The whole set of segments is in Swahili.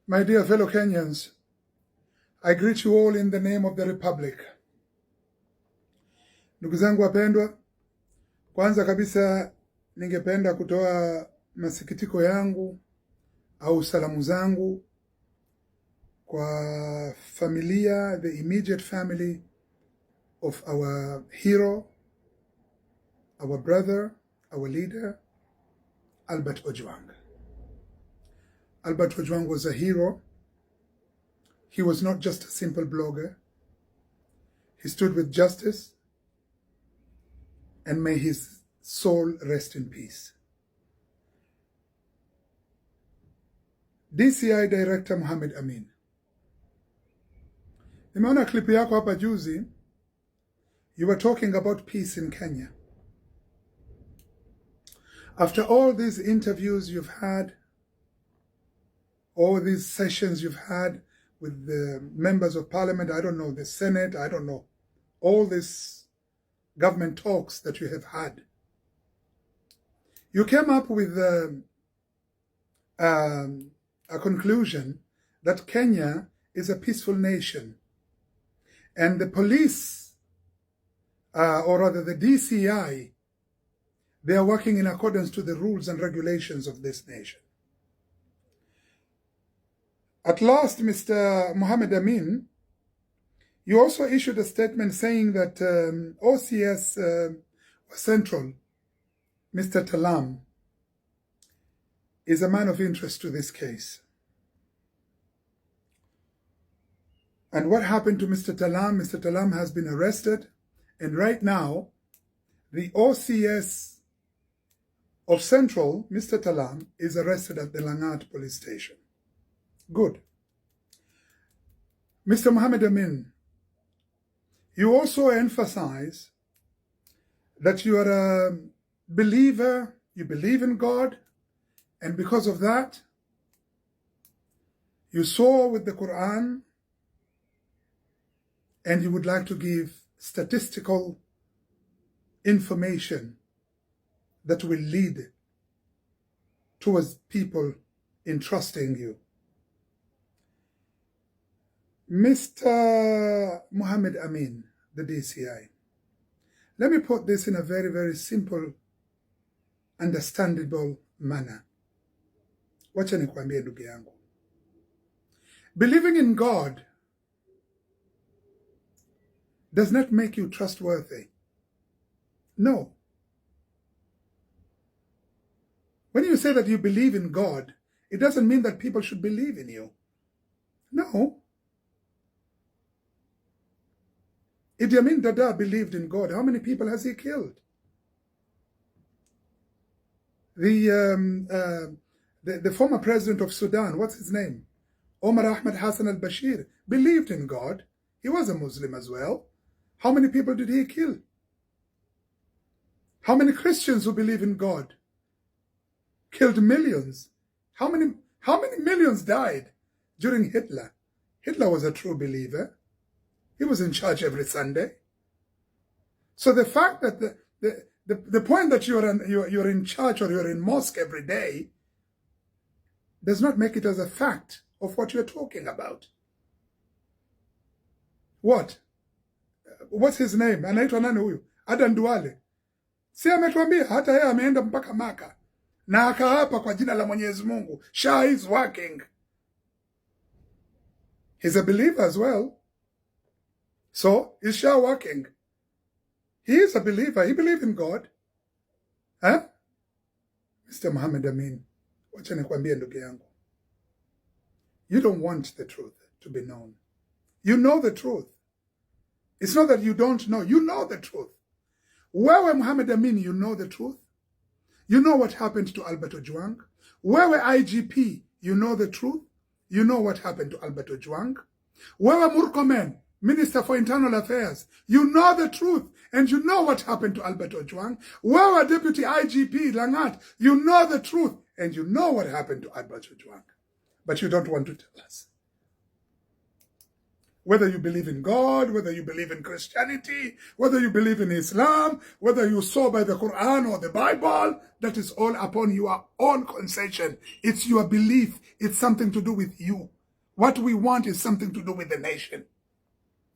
My dear fellow Kenyans, I greet you all in the name of the Republic. Ndugu zangu wapendwa, kwanza kabisa ningependa kutoa masikitiko yangu au salamu zangu kwa familia, the immediate family of our hero, our brother, our leader, Albert Ojang. Albert Ojang was a hero. He was not just a simple blogger. He stood with justice, and may his soul rest in peace. DCI Director Mohamed Amin. Nimeona clip yako hapa juzi. You were talking about peace in Kenya. After all these interviews you've had, all these sessions you've had with the members of parliament, I don't know, the Senate, I don't know, all these government talks that you have had, you came up with a conclusion that Kenya is a peaceful nation, and the police, or rather the DCI, they are working in accordance to the rules and regulations of this nation. At last, Mr. Mohamed Amin, you also issued a statement saying that OCS Central, Mr. Talam, is a man of interest to this case. And what happened to Mr. Talam? Mr. Talam has been arrested, and right now, the OCS of Central, Mr. Talam, is arrested at the Langat police station. Good. Mr. Mohamed Amin, you also emphasize that you are a believer, you believe in God, and because of that, you saw with the Quran, and you would like to give statistical information that will lead towards people in trusting you. Mr. Mohamed Amin, the DCI, let me put this in a very, very simple, understandable manner. Wacha nikwambie ndugu yangu. Believing in God does not make you trustworthy. No. When you say that you believe in God, it doesn't mean that people should believe in you. No. Idi Amin Dada believed in God. How many people has he killed? The former president of Sudan, what's his name? Omar Ahmed Hassan al-Bashir, believed in God. He was a Muslim as well. How many people did he kill? How many Christians who believe in God killed millions? How many millions died during Hitler? Hitler was a true believer. He was in church every Sunday. So the fact that the point that you're in church or you're in mosque every day does not make it as a fact of what you're talking about. What? What's his name? Anaitwa nani huyu? Adan Duale. Si ametuambia hata yeye ameenda mpaka Maka na akaapa kwa jina la Mwenyezi Mungu. Shah is working. He's a believer as well. So, is Shah working? He is a believer. He believes in God. Huh? Mr. Mohamed Amin, wacha nikwambie ndugu yangu. You don't want the truth to be known. You know the truth. It's not that you don't know. You know the truth. Wewe Mohamed Amin, you know the truth. You know what happened to Albert Ojang. Wewe IGP, you know the truth. You know what happened to Albert Ojang. Wewe Murkomen, Minister for Internal Affairs, you know the truth, and you know what happened to Albert Ojang. Wewe Deputy IGP Langat, you know the truth, and you know what happened to Albert Ojang. But you don't want to tell us. Whether you believe in God, whether you believe in Christianity, whether you believe in Islam, whether you saw by the Quran or the Bible, that is all upon your own concession. It's your belief. It's something to do with you. What we want is something to do with the nation.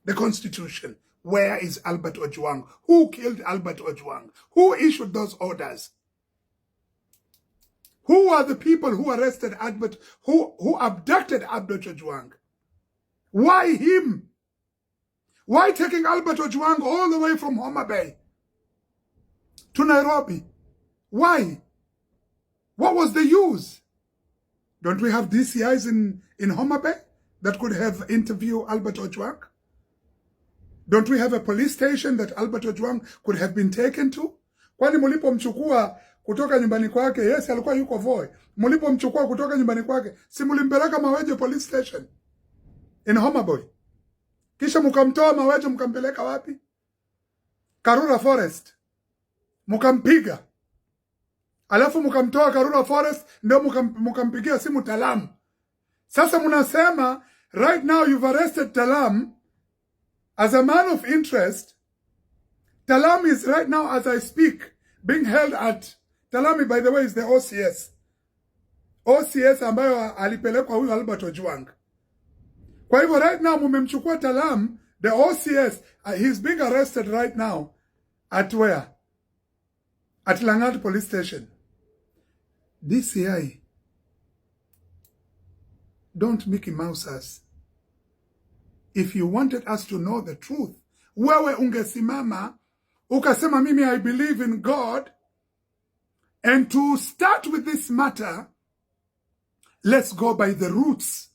The Constitution. Where is Albert Ojang? Who killed Albert Ojang? Who issued those orders? Who are the people who arrested Albert, who abducted Albert Ojang? Why him? Why taking Albert Ojang all the way from Homa Bay to Nairobi? Why? What was the use? Don't we have DCIs in Homa Bay that could have interviewed Albert Ojang? Don't we have a police station that Albert Ojang could have been taken to? Kwani mlipomchukua kutoka nyumbani kwake, yes alikuwa yuko Voi. Mlipomchukua kutoka nyumbani kwake, si mlimpeleka Maweje police station in Homa Bay? Kisha mkamtoa Maweje mkampeleka wapi? Karura Forest. Mkampiga. Alafu mkamtoa Karura Forest ndio mkampigia simu Talam. Sasa mnasema right now you've arrested Talam as a man of interest. Talam is right now, as I speak, being held at... Talam, by the way, is the OCS. OCS ambayo alipelekwa huyu Albert Ojang. Kwa hivyo right now mumemchukua Talam, the OCS, he's being arrested right now. At where? At Langat police station. DCI, don't Mickey Mouse us. If you wanted us to know the truth, wewe ungesimama, ukasema mimi I believe in God, and to start with this matter, let's go by the roots.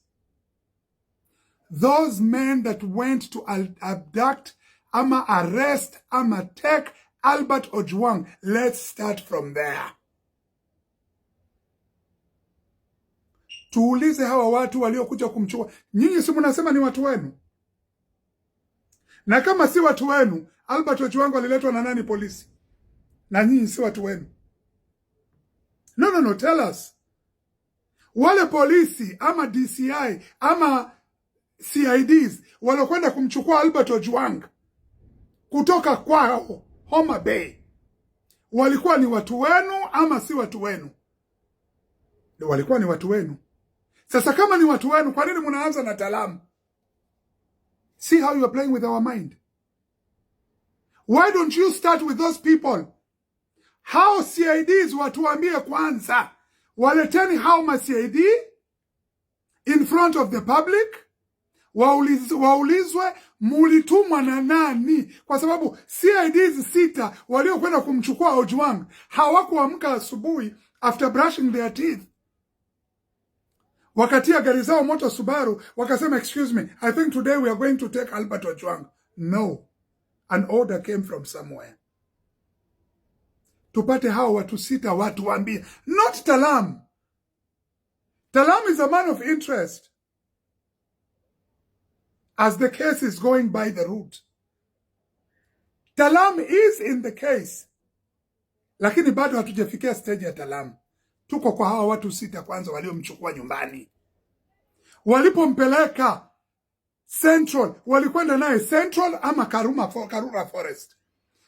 Those men that went to abduct, ama arrest, ama take Albert Ojang, let's start from there. Tuulize hawa watu waliokuja kumchukua. Nyinyi si mnasema ni watu wenu? Na kama si watu wenu, Albert Ojang aliletwa na nani polisi? Na nyinyi si watu wenu? No, tell us. Wale polisi, ama DCI, ama CIDs, walokwenda kumchukua Albert Ojang kutoka kwao Homa Bay, walikuwa ni watu wenu ama si watu wenu? Walikuwa ni watu wenu. Sasa kama ni watu wenu, kwa nini mnaanza na Talam? See how you are playing with our mind. Why don't you start with those people? How CIDs watuambie kwanza. Waleteni how ma CID in front of the public. Waulizwe mulitumwa na nani? Kwa sababu CIDs 6 waliokwenda kumchukua Ojang hawakuamka asubuhi after brushing their teeth. Wakatia gari zao moto Subaru, wakasema excuse me, I think today we are going to take Albert Ojang. No. An order came from somewhere. Tupate hao watu 6 watu waambie, not Talam. Talam is a man of interest. As the case is going by the route. Talam is in the case. Lakini bado hatujafikia stage ya Talam. Tuko kwa hawa watu 6 kwanza waliomchukua nyumbani. Walipompeleka Central, walikwenda naye Central ama Karura Forest.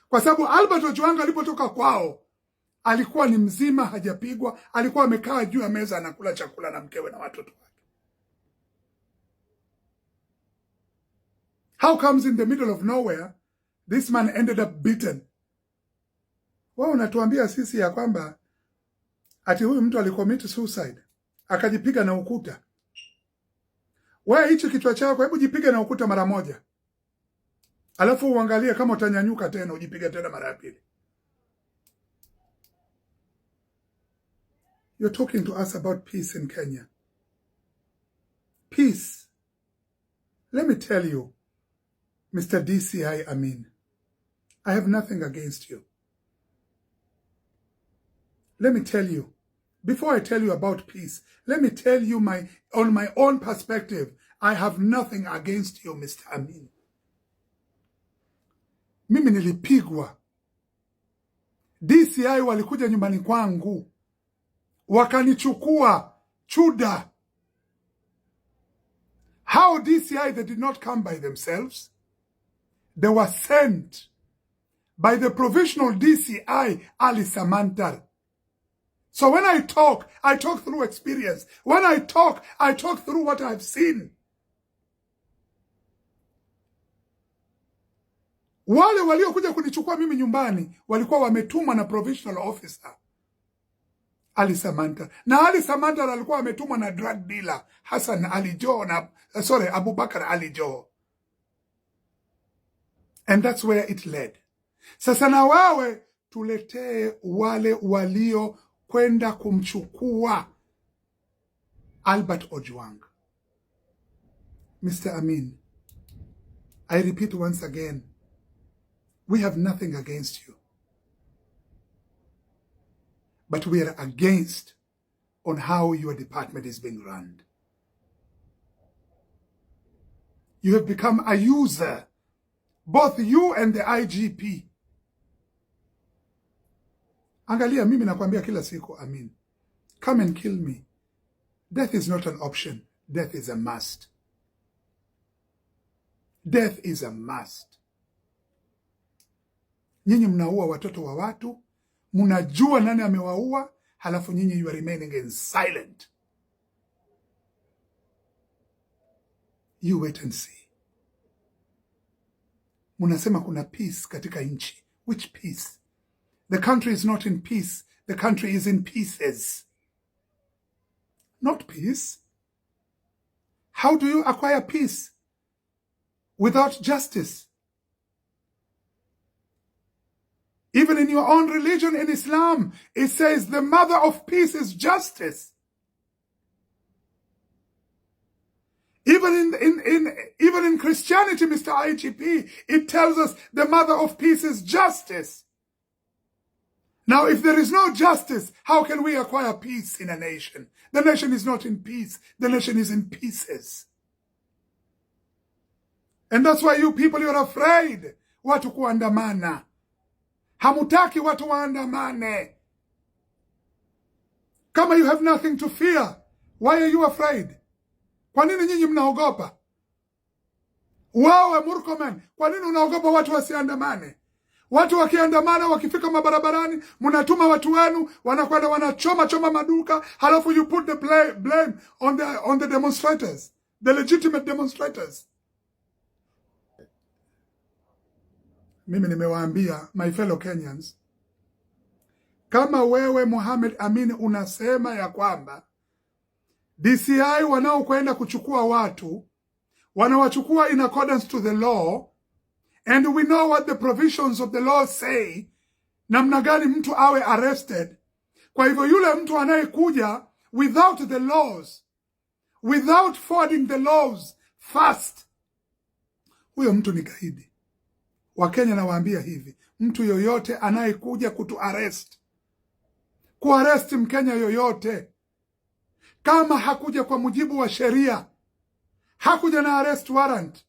Kwa sababu Albert Ojang alipotoka kwao, alikuwa ni mzima, hajapigwa, alikuwa amekaa juu ya meza anakula chakula na mkewe na watoto wake. How comes in the middle of nowhere, this man ended up beaten? Wao unatuambia sisi ya kwamba ati huyu mtu alicommit suicide, akajipiga na ukuta. Wewe hicho kichwa chako, hebu jipige na ukuta mara moja. Alafu uangalie kama utanyanyuka tena, ujipige tena mara ya pili. You're talking to us about peace in Kenya. Peace. Let me tell you, Mr. DCI Amin, I have nothing against you. Let me tell you, before I tell you about peace, let me tell you on my own perspective, I have nothing against you, Mr. Amin. Mimi nilipigwa. DCI walikuja nyumbani kwangu. Wakanichukua chuda. How DCI, they did not come by themselves? They were sent by the provisional DCI, Ali Samantar. So when I talk through experience. When I talk through what I've seen. Wale waliokuja kunichukua mimi nyumbani walikuwa wametumwa na provincial officer Ali Samanta. Na Ali Samanta alikuwa ametumwa na drug dealer Hassan Ali Joho na Abubakar Ali Joho. And that's where it led. Sasa na wawe tuletee wale walio kwenda kumchukua Albert Ojwang. Mr. Amin, I repeat once again, we have nothing against you. But we are against on how your department is being run. You have become a user, both you and the IGP. Angalia, mimi nakwambia kila siku, Amin, come and kill me. Death is not an option. Death is a must. Death is a must. Nyinyi mnaua watoto wa watu, mnajua nani amewaua, halafu nyinyi you are remaining in silent. You wait and see. Mnasema kuna peace katika nchi. Which peace? The country is not in peace. The country is in pieces. Not peace. How do you acquire peace without justice? Even in your own religion, in Islam, it says the mother of peace is justice. Even in Christianity, Mr. IGP, it tells us the mother of peace is justice. Now, if there is no justice, how can we acquire peace in a nation? The nation is not in peace. The nation is in pieces. And that's why you people, you're afraid. Watu kuandamana. Hamutaki watu waandamane. Kama you have nothing to fear, why are you afraid? Kwa nini nyinyi mnaogopa? Wawe Murkomen, kwa nini unaogopa watu wasiandamane? Watu wakiandamana, wakifika mabarabarani, mnatuma watu wenu, wanakwenda wanachoma maduka, halafu you put the blame on the demonstrators, the legitimate demonstrators. Mimi nimewaambia, my fellow Kenyans, kama wewe Mohamed Amin unasema ya kwamba DCI wanaokwenda kuchukua watu, wanawachukua in accordance to the law, and we know what the provisions of the law say, namna gani mtu awe arrested. Kwa hivyo yule mtu anayekuja without the laws, without forwarding the laws first, huyo mtu ni gaidi. Wakenya nawaambia hivi, mtu yoyote anayekuja kuarrest Mkenya yoyote, kama hakuja kwa mujibu wa sheria, hakuja na arrest warrant,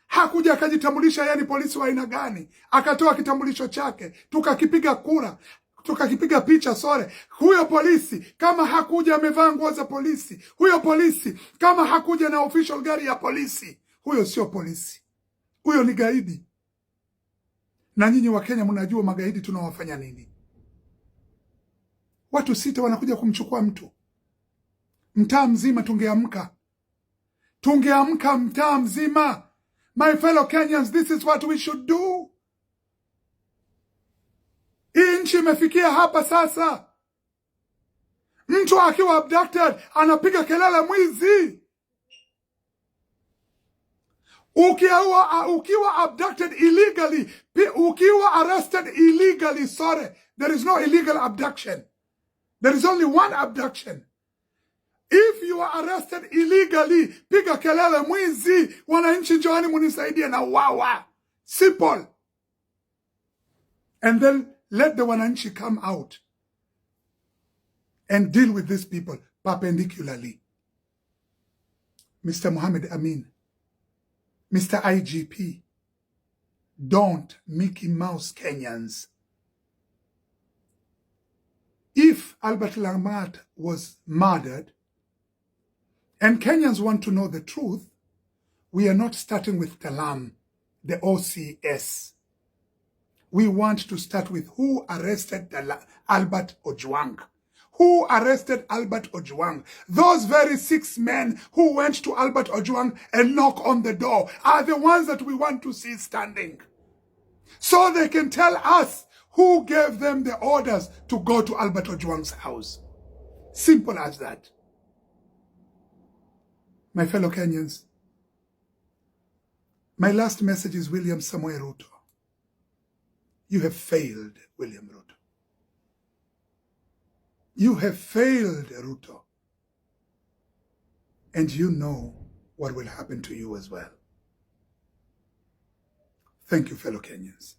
hakuja akajitambulisha yani polisi wa aina gani, akatoa kitambulisho chake, tukakipiga kura, tukakipiga picha huyo polisi kama hakuja amevaa nguo za polisi, huyo polisi kama hakuja na official gari ya polisi, huyo sio polisi, huyo ni gaidi. Na nyinyi wa Kenya mnajua magaidi tunawafanya nini? Watu 6 wanakuja kumchukua mtu. Mtaa mzima tungeamka mtaa mzima. My fellow Kenyans, this is what we should do. Hii nchi imefikia hapa sasa. Mtu akiwa abducted anapiga kelele mwizi. Ukiwa abducted illegally, ukiwa arrested illegally, there is no illegal abduction. There is only one abduction. If you are arrested illegally, piga kelele mwizi, wananchi njooni munisaidie na wawa. Simple. And then let the wananchi come out and deal with these people perpendicularly. Mr. Mohamed Amin, Mr. IGP, don't Mickey Mouse Kenyans. If Albert Lamart was murdered, and Kenyans want to know the truth, we are not starting with Talam, the OCS. We want to start with who arrested Albert Ojwang. who arrested Albert Ojang. Those very 6 men who went to Albert Ojang and knocked on the door are the ones that we want to see standing. So they can tell us who gave them the orders to go to Albert Ojwang's house. Simple as that. My fellow Kenyans, my last message is William Samoei Ruto. You have failed, William Ruto. You have failed, Ruto. And you know what will happen to you as well. Thank you, fellow Kenyans.